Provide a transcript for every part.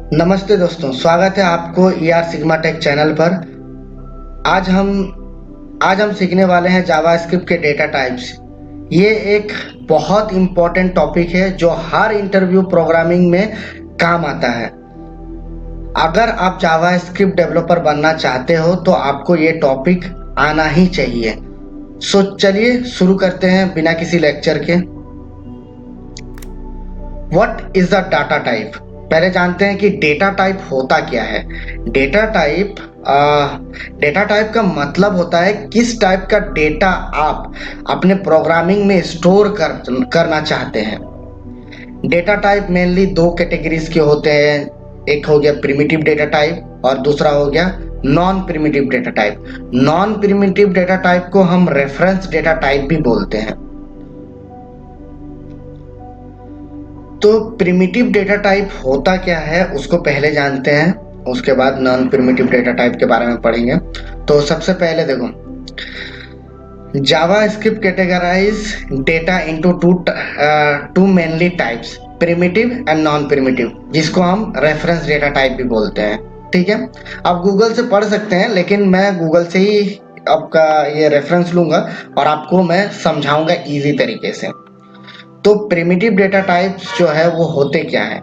नमस्ते दोस्तों, स्वागत है आपको ER सिग्मा टेक चैनल पर। आज हम सीखने वाले हैं जावास्क्रिप्ट के डेटा टाइप्स। ये एक बहुत इम्पोर्टेंट टॉपिक है जो हर इंटरव्यू प्रोग्रामिंग में काम आता है। अगर आप जावास्क्रिप्ट डेवलपर बनना चाहते हो तो आपको ये टॉपिक आना ही चाहिए। सो चलिए शुरू करते हैं बिना किसी लेक्चर के। What is the data type? पहले जानते हैं कि डेटा टाइप होता क्या है। डेटा टाइप का मतलब होता है किस टाइप का डेटा आप अपने प्रोग्रामिंग में स्टोर करना चाहते हैं। डेटा टाइप मेनली दो कैटेगरीज के होते हैं। एक हो गया प्रिमिटिव डेटा टाइप और दूसरा हो गया non primitive data type. Non primitive data type को हम रेफरेंस डेटा टाइप भी बोलते हैं। तो प्रिमिटिव डेटा टाइप होता क्या है उसको पहले जानते हैं, उसके बाद नॉन प्रिमिटिव डेटा टाइप के बारे में पढ़ेंगे। तो सबसे पहले देखो, JavaScript categorise data into two mainly types, primitive and non primitive, जिसको हम रेफरेंस डेटा टाइप भी बोलते हैं। ठीक है, आप गूगल से पढ़ सकते हैं, लेकिन मैं गूगल से ही आपका ये रेफरेंस लूंगा और आपको मैं समझाऊंगा इजी तरीके से। तो प्रिमिटिव डेटा टाइप्स जो है वो होते क्या है?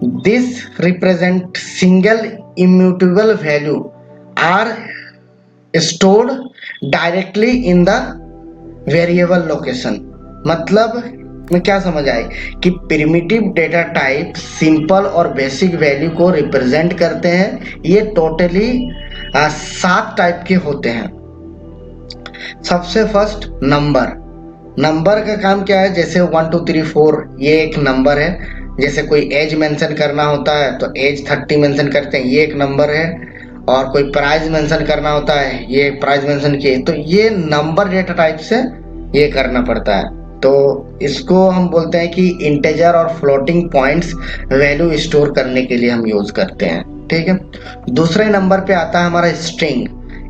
This represent single immutable value are stored directly in the variable location. मतलब में क्या समझ आए कि प्रिमिटिव डेटा टाइप सिंपल और बेसिक वैल्यू को रिप्रेजेंट करते हैं। ये टोटली 7 टाइप के होते हैं। सबसे फर्स्ट नंबर का काम क्या है? जैसे 1 2 3 4 ये एक नंबर है। जैसे कोई एज मेंशन करना होता है तो एज 30 मेंशन करते हैं, ये एक नंबर है। और कोई प्राइस मेंशन करना होता है, ये प्राइस मेंशन किए, तो ये नंबर डेटा टाइप से ये करना पड़ता है। तो इसको हम बोलते हैं कि इंटेजर और फ्लोटिंग पॉइंट्स वैल्यू स्टोर करने के लिए हम यूज करते हैं। ठीक है, दूसरे नंबर पे आता है हमारा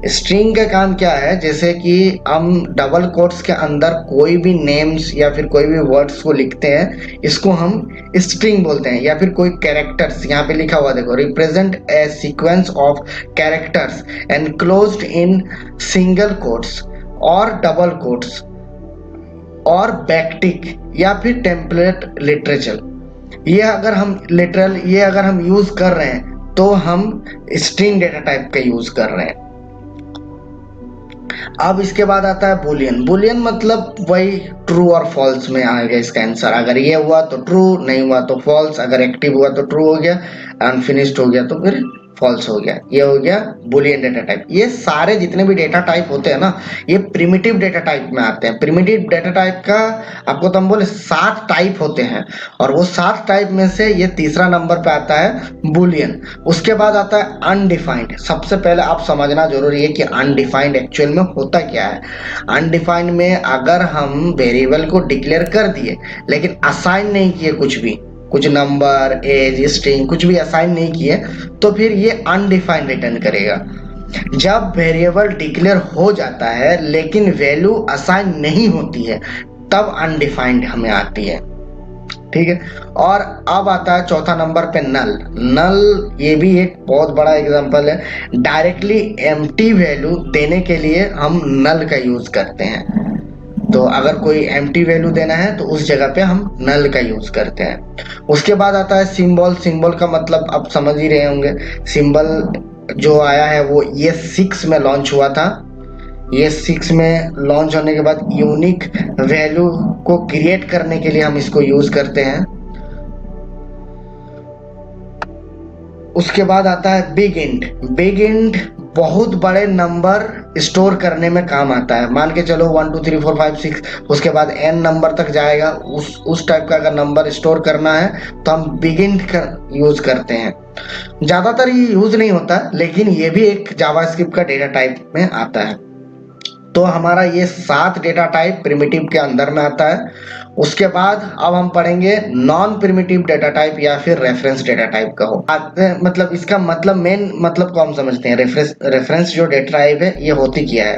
स्ट्रिंग का काम क्या है? जैसे कि हम डबल कोट्स के अंदर कोई भी नेम्स या फिर कोई भी वर्ड्स को लिखते हैं, इसको हम स्ट्रिंग बोलते हैं। या फिर कोई कैरेक्टर्स यहाँ पे लिखा हुआ देखो, represent a sequence of characters enclosed in single quotes और डबल कोट्स और बैकटिक या फिर टेम्पलेट लिटरेचर। ये अगर हम यूज कर रहे हैं तो हम स्ट्रिंग डेटा टाइप का यूज कर रहे हैं। अब इसके बाद आता है बुलियन मतलब वही ट्रू और फॉल्स में आएगा इसका आंसर। अगर ये हुआ तो ट्रू, नहीं हुआ तो फॉल्स। अगर एक्टिव हुआ तो ट्रू हो गया, अनफिनिश्ड हो गया तो फिर फॉल्स हो गया। ये हो गया बुलियन डेटा टाइप। ये सारे जितने भी डेटा टाइप होते हैं ना, ये प्रिमिटिव डेटा टाइप में आते हैं। प्रिमिटिव डेटा टाइप का आपको तो हम बोले 7 टाइप होते हैं, और वो 7 टाइप में से ये तीसरा नंबर पे आता है बुलियन। उसके बाद आता है अनडिफाइंड। सबसे पहले आप समझना जरूरी है कि अनडिफाइंड एक्चुअल में होता क्या है। अनडिफाइंड में अगर हम वेरिएबल को डिक्लेयर कर दिए लेकिन असाइन नहीं किए कुछ नंबर, एज, स्ट्रिंग कुछ भी असाइन नहीं किए, तो फिर ये अनडिफाइंड रिटर्न करेगा। जब वेरिएबल डिक्लेयर हो जाता है लेकिन वैल्यू असाइन नहीं होती है, तब अनडिफाइंड हमें आती है। ठीक है, और अब आता है चौथा नंबर पे नल। ये भी एक बहुत बड़ा एग्जांपल है। डायरेक्टली एम्प्टी वैल्यू देने के लिए हम नल का यूज करते हैं। तो अगर कोई एम्प्टी वैल्यू देना है तो उस जगह पे हम नल का यूज करते हैं। उसके बाद आता है सिंबल का मतलब आप समझ ही रहे होंगे। सिंबल जो आया है वो ये 6 में लॉन्च हुआ था। ये 6 में लॉन्च होने के बाद यूनिक वैल्यू को क्रिएट करने के लिए हम इसको यूज करते हैं। उसके बाद आता है बिग इंट बहुत बड़े नंबर स्टोर करने में काम आता है। मान के चलो 1 2 3 4 5 6, उसके बाद n नंबर तक जाएगा। उस टाइप का अगर नंबर स्टोर करना है तो हम बिग इंट का यूज करते हैं। ज्यादातर ये यूज नहीं होता, लेकिन ये भी एक जावास्क्रिप्ट का डेटा टाइप में आता है। तो हमारा ये 7 डेटा टाइप प्रिमिटिव के अंदर में आता है। उसके बाद अब हम पढ़ेंगे नॉन प्रिमिटिव डेटा टाइप या फिर रेफरेंस डेटा टाइप का हो। मतलब इसका मतलब मेन मतलब को हम समझते हैं। रेफरेंस जो डेटा टाइप है ये होती क्या है?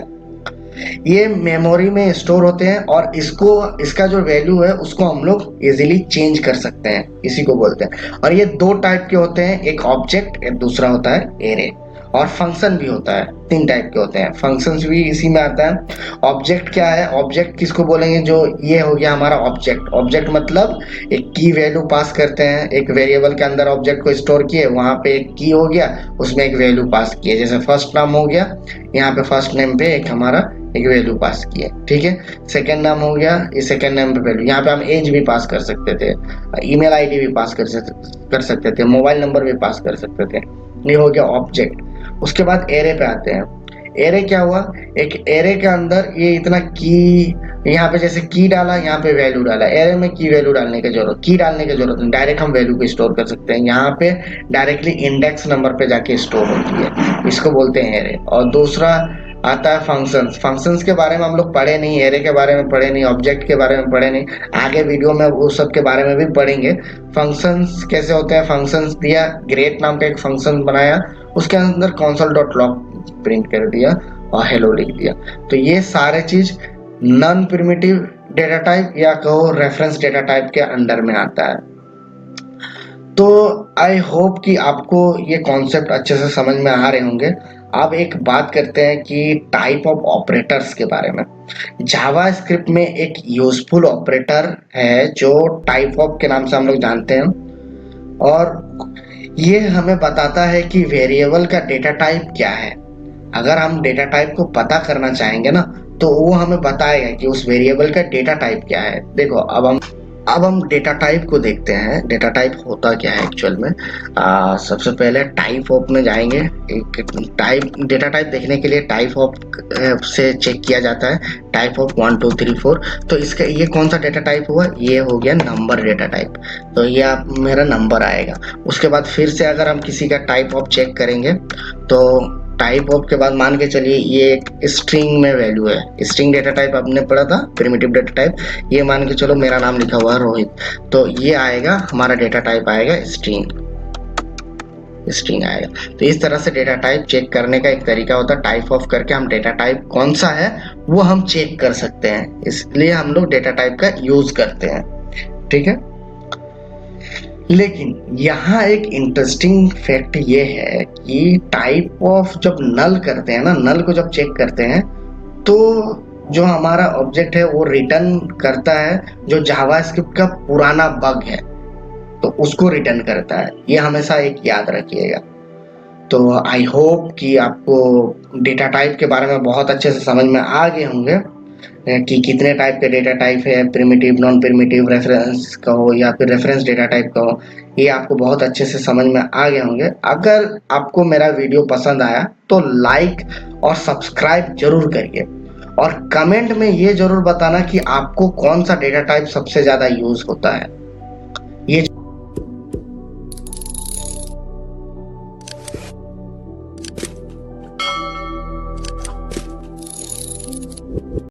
ये मेमोरी में स्टोर होते हैं और इसका जो वैल्यू है उसको हम लोग इजीली चेंज कर सकते हैं, इसी को बोलते हैं। और ये दो टाइप के होते हैं, एक ऑब्जेक्ट, एक दूसरा होता है एरे। और फंक्शन भी होता है, तीन टाइप के होते हैं, फंक्शंस भी इसी में आता है। ऑब्जेक्ट क्या है? ऑब्जेक्ट किसको बोलेंगे? जो ये हो गया हमारा ऑब्जेक्ट। ऑब्जेक्ट मतलब एक की वैल्यू पास करते हैं, एक वेरिएबल के अंदर ऑब्जेक्ट को स्टोर किए, वहां पे एक की हो गया, उसमें एक वैल्यू पास किए, जैसे फर्स्ट नाम हो गया, यहाँ पे फर्स्ट नेम पे एक हमारा एक वैल्यू पास किए, ठीक है। सेकंड नाम हो गया, इस सेकंड नेम पे वैल्यू, यहाँ पे हम एज भी पास कर सकते थे, ईमेल आईडी भी पास कर सकते थे, मोबाइल नंबर भी पास कर सकते थे। ये हो गया ऑब्जेक्ट। उसके बाद एरे पे आते हैं। एरे क्या हुआ? एक एरे के अंदर ये इतना की, यहाँ पे जैसे की डाला, यहाँ पे वैल्यू डाला। एरे में की वैल्यू डालने की जरूरत, की डालने की जरूरत नहीं, डायरेक्ट हम वैल्यू को स्टोर कर सकते हैं। यहाँ पे डायरेक्टली इंडेक्स नंबर पे जाके स्टोर होती है, इसको बोलते हैं एरे। और दूसरा आता है फंक्शंस। फंक्शंस के बारे में हम लोग पढ़े नहीं, एरे के बारे में पढ़े नहीं, ऑब्जेक्ट के बारे में पढ़े नहीं, आगे वीडियो में वो सब के बारे में भी पढ़ेंगे। फंक्शंस कैसे होते हैं? फंक्शंस दिया, ग्रेट नाम का एक फंक्शन बनाया, उसके अंदर console.log प्रिंट कर दिया और हेलो लिख दिया। तो ये सारे चीज नॉन प्रिमिटिव डेटा टाइप या कहो रेफरेंस डेटा टाइप के अंडर में आता है। तो आई होप कि आपको ये कॉन्सेप्ट अच्छे से समझ में आ रहे होंगे। अब एक बात करते हैं कि टाइप ऑफ ऑपरेटर्स के बारे में। जावा स्क्रिप्ट में एक यूजफुल ऑपरेटर है जो टाइप ऑफ के नाम से हम लोग जानते हैं, और ये हमें बताता है कि वेरिएबल का डेटा टाइप क्या है। अगर हम डेटा टाइप को पता करना चाहेंगे ना, तो वो हमें बताएगा कि उस वेरिएबल का डेटा टाइप क्या है। देखो अब हम डेटा टाइप को देखते हैं, डेटा टाइप होता क्या है एक्चुअल में। सबसे पहले टाइप ऑफ में जाएंगे। एक टाइप, डेटा टाइप देखने के लिए टाइप ऑफ से चेक किया जाता है, टाइप ऑफ 1 2 3 4। तो इसका ये कौन सा डेटा टाइप हुआ? ये हो गया नंबर डेटा टाइप। तो ये आप मेरा नंबर आएगा। उसके बाद फिर से अगर हम किसी का टाइप ऑफ चेक करेंगे, तो टाइप ऑफ के बाद मान के चलिए ये एक स्ट्रिंग में वैल्यू है। स्ट्रिंग डेटा टाइप आपने पढ़ा था, प्रिमिटिव डेटा टाइप। ये मान के चलो मेरा नाम लिखा हुआ है रोहित, तो ये आएगा हमारा डेटा टाइप आएगा स्ट्रिंग, स्ट्रिंग आएगा। तो इस तरह से डेटा टाइप चेक करने का एक तरीका होता है। टाइप ऑफ करके हम डेटा टाइप कौन सा है वो हम चेक कर सकते हैं, इसलिए हम लोग डेटा टाइप का यूज करते हैं, ठीक है। लेकिन यहाँ एक इंटरेस्टिंग फैक्ट ये है कि टाइप ऑफ जब नल करते हैं ना, नल को जब चेक करते हैं, तो जो हमारा ऑब्जेक्ट है वो रिटर्न करता है जो जावास्क्रिप्ट का पुराना बग है, तो उसको रिटर्न करता है। ये हमेशा एक याद रखिएगा। तो आई होप कि आपको डेटा टाइप के बारे में बहुत अच्छे से समझ में आ गए होंगे कि कितने टाइप के डेटा टाइप है, प्रिमिटिव, नॉन प्रिमिटिव, रेफरेंस कहो या फिर रेफरेंस डेटा टाइप कहो, ये आपको बहुत अच्छे से समझ में आ गए होंगे। अगर आपको मेरा वीडियो पसंद आया तो लाइक और सब्सक्राइब जरूर करिए, और कमेंट में ये जरूर बताना कि आपको कौन सा डेटा टाइप सबसे ज्यादा यूज होता है। ये